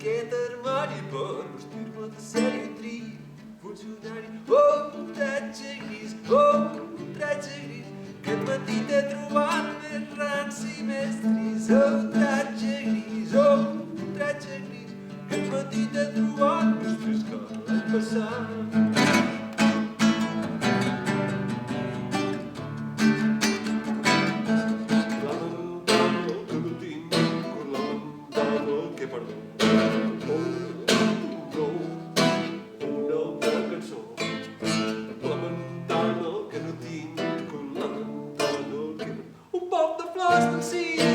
aquest armari per vestir-me de sèrie tri. Funcionari, un tratge gris, un tratge gris. Aquest matí t'he trobat més ranci i més trist. Un tratge gris, un tratge gris. Aquest matí t'he trobat més trist que l'any passat. See